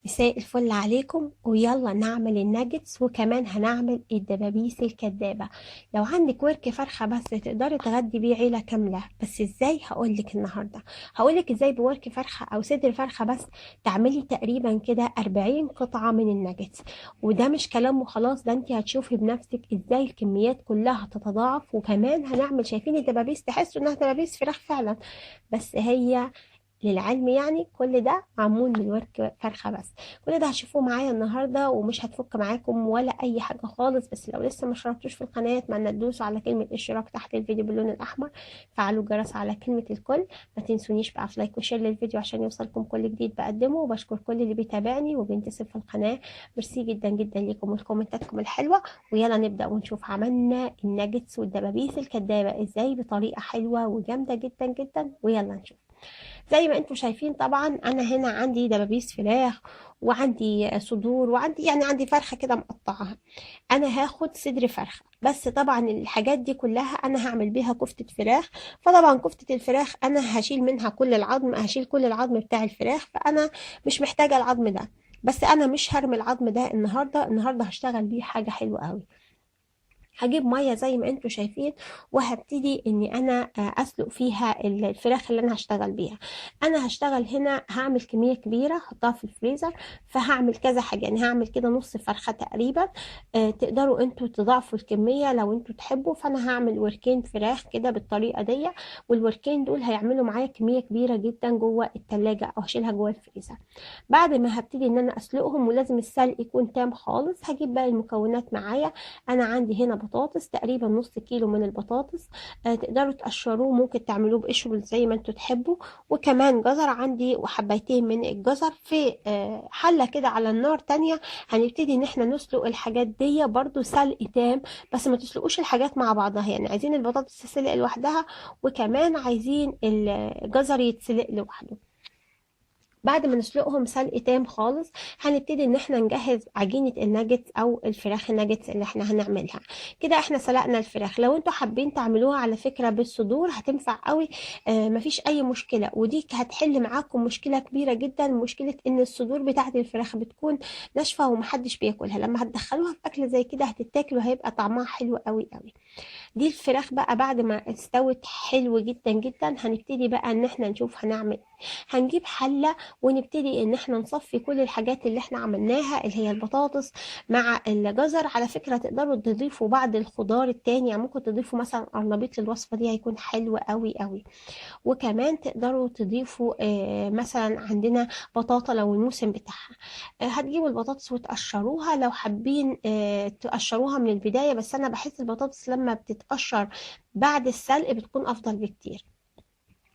مساء الفل عليكم، ويلا نعمل الناجتس وكمان هنعمل الدبابيس الكدابة. لو عندك ورك فرخة بس تقدري تغدي بيه عيلة كاملة. بس ازاي؟ هقولك النهاردة. هقولك ازاي بورك فرخة او صدر فرخة بس تعملي تقريبا كده 40 قطعة من الناجتس. وده مش كلام وخلاص، ده انت هتشوفي بنفسك ازاي الكميات كلها تتضاعف. وكمان هنعمل، شايفين الدبابيس تحسوا انها دبابيس فراخ فعلا، بس هي للعلم يعني كل ده معمول من ورك فرخة بس. كل ده هتشوفوه معايا النهاردة ومش هتفك معاكم ولا أي حاجة خالص. بس لو لسه ما اشتركتوش في القناة اتمنى تدوسوا على كلمة اشتراك تحت الفيديو باللون الأحمر، فعلوا الجرس على كلمة الكل. ما تنسونيش بقى في لايك وشير للفيديو عشان يوصلكم كل جديد بقدمه. وبشكر كل اللي بيتابعني وبينتسب في القناة. ميرسي جدا جدا ليكم ولكومنتاتكم الحلوة. ويلا نبدأ ونشوف عملنا الناجتس والدبابيس الكدابة ازاي بطريقة حلوة وجامدة جدا جدا. ويلا نشوف. زي ما انتم شايفين طبعا انا هنا عندي دبابيس فراخ وعندي صدور وعندي عندي فرخة كده مقطعها. انا هاخد صدر فرخة بس. طبعا الحاجات دي كلها انا هعمل بيها كفتة فراخ. فطبعا كفتة الفراخ انا هشيل منها كل العظم، هشيل كل العظم بتاع الفراخ، فانا مش محتاجة العظم ده. بس انا مش هرمي العظم ده النهارده هشتغل بيه حاجة حلوة قوي. هجيب ميه زي ما انتم شايفين، وهبتدي اني انا اسلق فيها الفراخ اللي انا هشتغل بيها. انا هشتغل هنا هعمل كميه كبيره احطها في الفريزر. فهعمل كذا حاجه، يعني هعمل كده نص فرخه تقريبا. تقدروا انتوا تضاعفوا الكميه لو انتوا تحبوا. فانا هعمل وركين فراخ كده بالطريقه دي، والوركين دول هيعملوا معايا كميه كبيره جدا جوه التلاجة او هشيلها جوه الفريزر. بعد ما هبتدي ان انا اسلقهم، ولازم السلق يكون تام خالص، هجيب بقى المكونات معايا. انا عندي هنا بطاطس تقريبا نص كيلو من البطاطس. تقدروا تقشروه، ممكن تعملوه بقشره زي ما انتوا تحبوا. وكمان جزر عندي وحبايتين من الجزر في حلة كده على النار تانية. هنبتدي ان احنا نسلق الحاجات دي برضو سلق تام. بس ما تسلقوش الحاجات مع بعضها، يعني عايزين البطاطس تسلق لوحدها، وكمان عايزين الجزر يتسلق لوحده. بعد ما نسلقهم سلق تام خالص، هنبتدي ان احنا نجهز عجينة الناجتس او الفراخ الناجتس اللي احنا هنعملها. كده احنا سلقنا الفراخ. لو انتوا حابين تعملوها على فكرة بالصدور هتنفع قوي. مفيش اي مشكلة، ودي هتحل معاكم مشكلة كبيرة جدا، مشكلة ان الصدور بتاعت الفراخ بتكون ناشفة ومحدش بياكلها. لما هتدخلوها في اكل زي كده هتتاكل وهيبقى طعمها حلو قوي قوي. دي الفراخ بقى بعد ما استوت حلو جدا جدا، هنبتدي بقى ان احنا نشوف هنعمل. هنجيب حلة ونبتدي ان احنا نصفي كل الحاجات اللي احنا عملناها، اللي هي البطاطس مع الجزر. على فكرة تقدروا تضيفوا بعض الخضار التاني، يعني ممكن تضيفوا مثلا قرنبيط للوصفة دي، هيكون حلو قوي قوي. وكمان تقدروا تضيفوا مثلا عندنا بطاطا لو الموسم بتاعها. هتجيبوا البطاطس وتقشروها لو حابين تقشروها من البداية. بس أنا بحس البطاطس لما بتتقشر بعد السلق بتكون أفضل بكتير،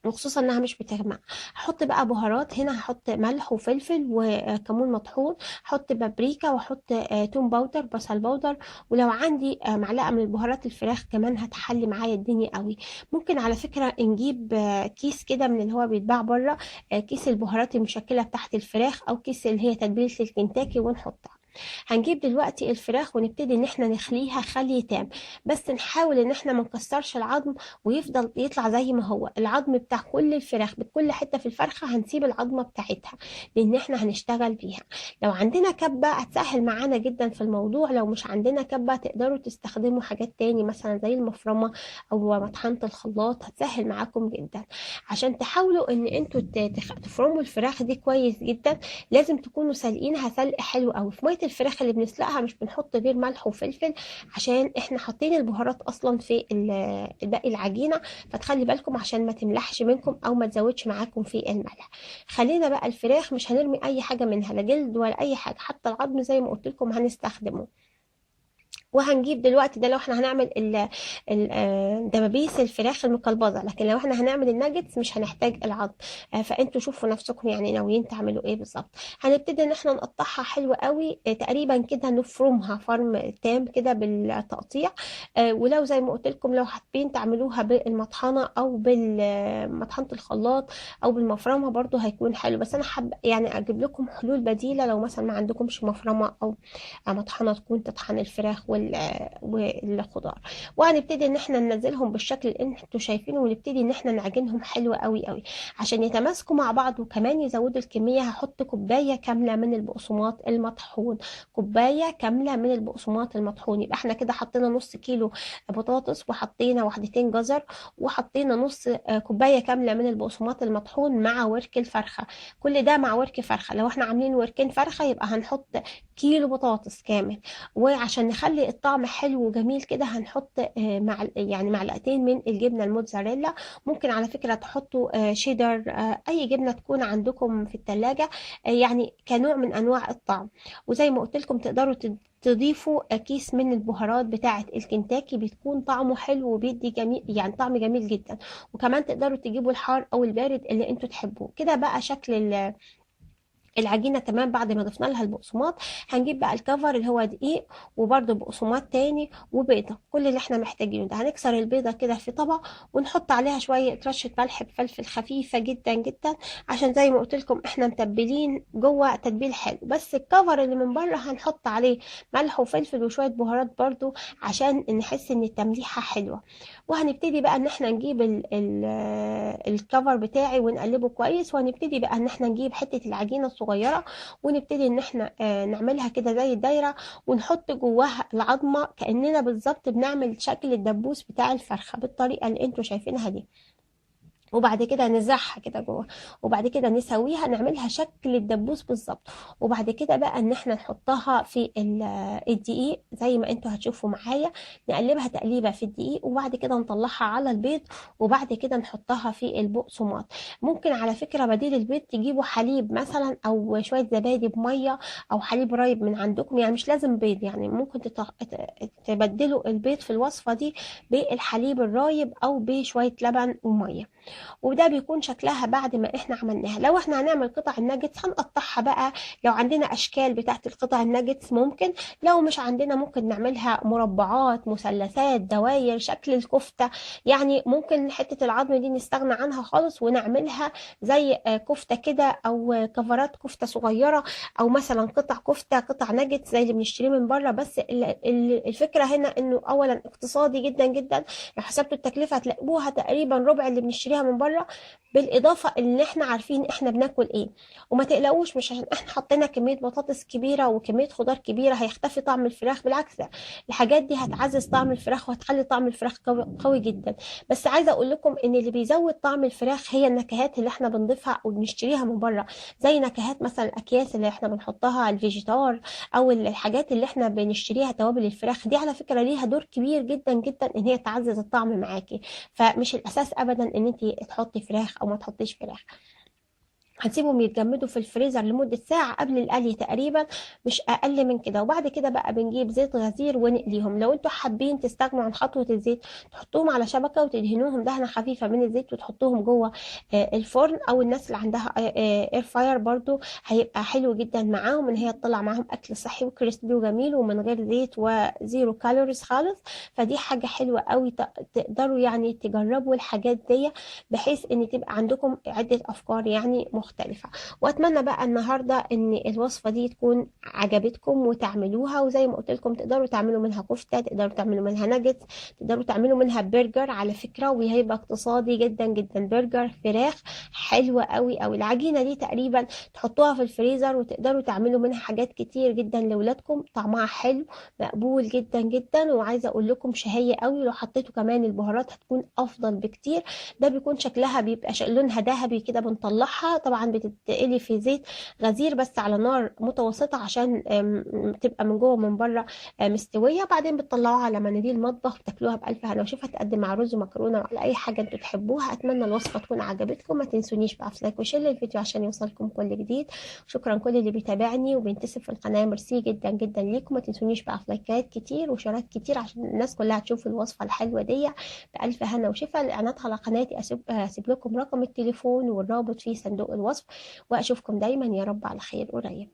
وخصوصا انها مش بتغمق. هحط بقى بهارات هنا، هحط ملح وفلفل وكمون مطحون، هحط بابريكا، واحط توم باودر، بصل باودر. ولو عندي معلقه من البهارات الفراخ كمان هتحلي معايا الدنيا قوي. ممكن على فكره نجيب كيس كده من اللي هو بيتباع بره، كيس البهارات المشكله بتاعت الفراخ، او كيس اللي هي تتبيله الكنتاكي، ونحطها. هنجيب دلوقتي الفراخ ونبتدي ان احنا نخليها خلي تام. بس نحاول ان احنا ما نكسرش العظم، ويفضل يطلع زي ما هو العظم بتاع كل الفراخ بكل حتة في الفرخة. هنسيب العظمة بتاعتها لان احنا هنشتغل بيها. لو عندنا كبة هتسهل معانا جدا في الموضوع. لو مش عندنا كبة تقدروا تستخدموا حاجات تاني مثلا زي المفرمة او مطحنة الخلاط، هتسهل معاكم جدا. عشان تحاولوا ان انتوا تفرموا الفراخ دي كويس جدا، لازم تكونوا سالقينها سلق حلو قوي. في ميه الفراخ اللي بنسلقها مش بنحط غير ملح وفلفل، عشان احنا حاطين البهارات اصلا في باقي العجينه. فتخلي بالكم عشان ما تملحش منكم او ما تزودش معاكم في الملح. خلينا بقى الفراخ مش هنرمي اي حاجه منها، لا جلد ولا اي حاجه، حتى العظم زي ما قلت لكم هنستخدمه. وهنجيب دلوقتي ده لو احنا هنعمل دبابيس الفراخ المقلبظه، لكن لو احنا هنعمل الناجتس مش هنحتاج العظم. فانتوا شوفوا نفسكم يعني ناويين تعملوا ايه بالظبط. هنبتدي ان احنا نقطعها حلو قوي، تقريبا كده نفرمها فرم تام كده بالتقطيع. ولو زي ما قلت لكم لو حابين تعملوها بالمطحنه او بالمطحنه الخلاط او بالمفرمه برضو هيكون حلو. بس انا حابه يعني اجيب لكم حلول بديله، لو مثلا ما عندكمش مفرمه او مطحنه تكون تطحن الفراخ والخضار. وهنبتدي ان احنا ننزلهم بالشكل اللي انتوا شايفينه، ونبتدي ان احنا نعجنهم حلو قوي قوي عشان يتماسكوا مع بعض، وكمان يزودوا الكمية. هحط كوباية كاملة من البقسماط المطحون، كوباية كاملة من البقسماط المطحون. يبقى احنا كده حطينا نص كيلو بطاطس، وحطينا واحدتين جزر، وحطينا نص كوباية كاملة من البقسماط المطحون مع ورك الفرخة. كل ده مع ورك فرخة. لو احنا عاملين وركين فرخة يبقى هنحط كيلو بطاطس كامل. وعشان نخلي الطعم حلو وجميل كده هنحط يعني معلقتين من الجبنة الموتزاريلا. ممكن على فكرة تحطوا شيدر، اي جبنة تكون عندكم في التلاجة، يعني كنوع من انواع الطعم. وزي ما قلت لكم تقدروا تضيفوا كيس من البهارات بتاعة الكنتاكي، بتكون طعمه حلو وبيدي جميل، يعني طعم جميل جدا. وكمان تقدروا تجيبوا الحار او البارد اللي انتوا تحبوه. كده بقى شكل العجينه تمام بعد ما ضفنا لها البقسماط. هنجيب بقى الكفر اللي هو دقيق، وبرده بقسماط تاني، وبيضه. كل اللي احنا محتاجينه ده هنكسر البيضه كده في طبق، ونحط عليها شويه رشه ملح بفلفل خفيفه جدا جدا، عشان زي ما قلت لكم احنا متبلين جوه تتبيل حلو. بس الكفر اللي من بره هنحط عليه ملح وفلفل وشويه بهارات برده عشان نحس ان التمليحه حلوه. وهنبتدي بقى ان احنا نجيب الكفر بتاعي ونقلبه كويس، وهنبتدي بقى ان احنا نجيب حته العجينه الصغيره، ونبتدي ان احنا نعملها كده زي الدايره، ونحط جواها العظمه كاننا بالظبط بنعمل شكل الدبوس بتاع الفرخه بالطريقه اللي انتوا شايفينها دي. وبعد كده نزرعها كده جوه، وبعد كده نسويها نعملها شكل الدبوس بالظبط. وبعد كده بقى ان احنا نحطها في الدقيق زي ما انتوا هتشوفوا معايا. نقلبها تقليبه في الدقيق، وبعد كده نطلعها على البيض، وبعد كده نحطها في البقسماط. ممكن على فكره بديل البيض تجيبوا حليب مثلا، او شويه زبادي بميه، او حليب رايب من عندكم. يعني مش لازم بيض، يعني ممكن تبدلوا البيض في الوصفه دي بالحليب الرايب، او بشويه لبن وميه. وده بيكون شكلها بعد ما احنا عملناها. لو احنا هنعمل قطع الناجتس هنقطعها بقى، لو عندنا اشكال بتاعت القطع الناجتس ممكن. لو مش عندنا ممكن نعملها مربعات، مثلثات، دواير، شكل الكفتة. يعني ممكن حتة العظم دي نستغنى عنها خالص، ونعملها زي كفتة كده، او كفرات كفتة صغيرة، او مثلا قطع كفتة، قطع ناجتس زي اللي بنشتريه من بره. بس الفكرة هنا انه اولا اقتصادي جدا جدا. لو حسبتوا التكلفة هتلاقوها تقريبا ربع اللي بنشتريها من بره، بالاضافه ان احنا عارفين احنا بناكل ايه. وما تقلقوش، مش عشان احنا حطينا كميه بطاطس كبيره وكميه خضار كبيره هيختفي طعم الفراخ. بالعكس، الحاجات دي هتعزز طعم الفراخ، وهتخلي طعم الفراخ قوي, قوي جدا. بس عايزه اقول لكم ان اللي بيزود طعم الفراخ هي النكهات اللي احنا بنضيفها او بنشتريها من بره. زي نكهات مثلا الاكياس اللي احنا بنحطها، الفيجيتار، او الحاجات اللي احنا بنشتريها توابل الفراخ دي. على فكره ليها دور كبير جدا جدا ان هي تعزز الطعم معاكي. فمش الاساس ابدا ان انت تحطي فراخ او ما تحطيش فراخ. هنسيبهم يتجمدوا في الفريزر لمدة ساعة قبل القلي تقريبا، مش أقل من كده. وبعد كده بقى بنجيب زيت غزير ونقليهم. لو انتوا حابين تستغنوا عن خطوة الزيت، تحطوهم على شبكة وتدهنوهم دهنة خفيفة من الزيت، وتحطوهم جوه الفرن. أو الناس اللي عندها اير فاير برضو هيبقى حلو جدا معاهم، ان هي تطلع معاهم أكل صحي وكريسبي وجميل ومن غير زيت وزيرو كالوريز خالص. فدي حاجة حلوة قوي، تقدروا يعني تجربوا الحاجات دي، بحيث ان تبقى عندكم عدة أفكار يعني مختلفة. واتمنى بقى النهاردة ان الوصفة دي تكون عجبتكم وتعملوها. وزي ما قلت لكم تقدروا تعملوا منها كفتة، تقدروا تعملوا منها ناجتس، تقدروا تعملوا منها برجر على فكرة، وهيبقى اقتصادي جدا جدا. برجر فراخ حلوة قوي. او العجينة دي تقريبا تحطوها في الفريزر، وتقدروا تعملوا منها حاجات كتير جدا لولادكم. طعمها حلو، مقبول جدا جدا. وعايزة اقول لكم شهية قوي. لو حطيتوا كمان البهارات هتكون افضل بكتير. ده بيكون شكلها بيبقى لونها ذهبي كده. بنطلعها طبعا بتتقلي في زيت غزير بس على نار متوسطة، عشان تبقى من جوه ومن بره مستوية. بعدين بتطلعوها على مناديل مطبخ وتاكلوها بألف هنا وشوفها. تقدم مع رز ومكرونة وعلى أي حاجة انتوا تحبوها. أتمنى الوصفة تكون عجبتكم. ما تنسونيش بقى في لايك وشير للفيديو عشان يوصلكم كل جديد. شكرا كل اللي بيتابعني وبينتسب في القناة، ميرسي جدا جدا ليكم. ما تنسونيش بقى في لايكات كتير وشيرات كتير عشان الناس كلها تشوف الوصفة الحلوة دي. بألف هنا وشفا. الإعلانات على قناتي أسيب لكم رقم التليفون والرابط في صندوق الوصف. وأشوفكم دايما يا رب على خير قريب.